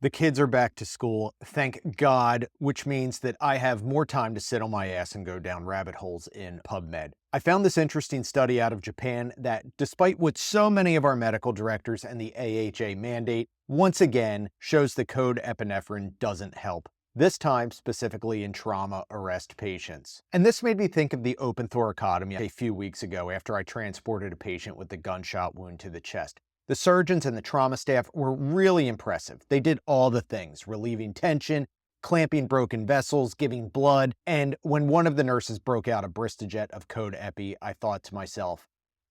The kids are back to school, thank God, which means that I have more time to sit on my ass and go down rabbit holes in PubMed. I found this interesting study out of Japan that, despite what so many of our medical directors and the AHA mandate, once again shows that code epinephrine doesn't help. This time specifically in trauma arrest patients. And this made me think of the open thoracotomy a few weeks ago after I transported a patient with a gunshot wound to the chest. The surgeons and the trauma staff were really impressive. They did all the things, relieving tension, clamping broken vessels, giving blood, and when one of the nurses broke out a Bristojet of code epi, I thought to myself,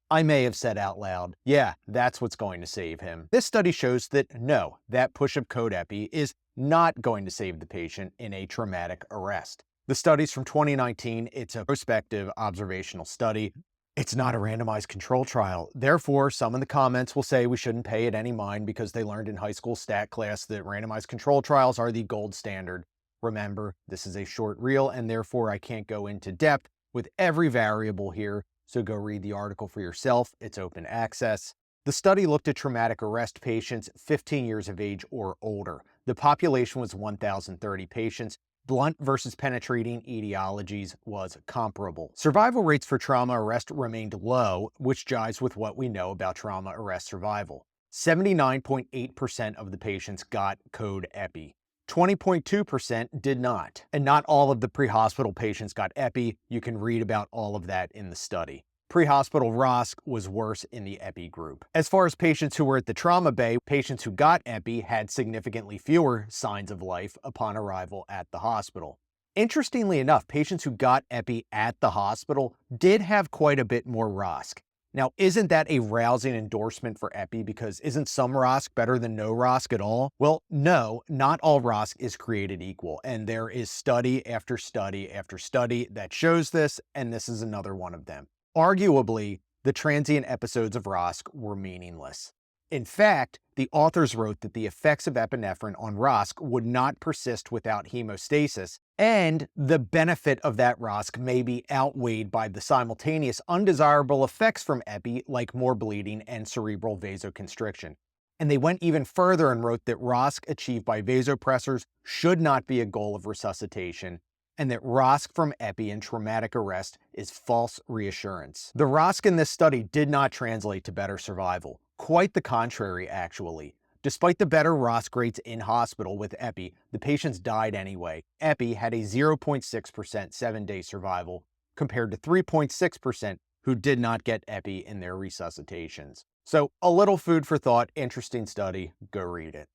I may have said out loud, yeah, that's what's going to save him. This study shows that no, that push of code epi is not going to save the patient in a traumatic arrest. The study's from 2019. It's a prospective observational study. It's not a randomized control trial. Therefore, some in the comments will say we shouldn't pay it any mind because they learned in high school stat class that randomized control trials are the gold standard. Remember, this is a short reel and therefore I can't go into depth with every variable here, so go read the article for yourself. It's open access. The study looked at traumatic arrest patients 15 years of age or older. The population was 1,030 patients. Blunt versus penetrating etiologies was comparable. Survival rates for trauma arrest remained low, which jives with what we know about trauma arrest survival. 79.8% of the patients got code epi. 20.2% did not. And not all of the pre-hospital patients got epi. You can read about all of that in the study. Pre-hospital ROSC was worse in the epi group. As far as patients who were at the trauma bay, patients who got epi had significantly fewer signs of life upon arrival at the hospital. Interestingly enough, patients who got epi at the hospital did have quite a bit more ROSC. Now, isn't that a rousing endorsement for epi because isn't some ROSC better than no ROSC at all? Well, no, not all ROSC is created equal, and there is study after study after study that shows this, and this is another one of them. Arguably, the transient episodes of ROSC were meaningless. In fact, the authors wrote that the effects of epinephrine on ROSC would not persist without hemostasis, and the benefit of that ROSC may be outweighed by the simultaneous undesirable effects from epi, like more bleeding and cerebral vasoconstriction. And they went even further and wrote that ROSC achieved by vasopressors should not be a goal of resuscitation, and that ROSC from epi in traumatic arrest is false reassurance. The ROSC in this study did not translate to better survival. Quite the contrary, actually. Despite the better ROSC rates in hospital with epi, the patients died anyway. Epi had a 0.6% 7-day survival compared to 3.6% who did not get epi in their resuscitations. So a little food for thought, interesting study, go read it.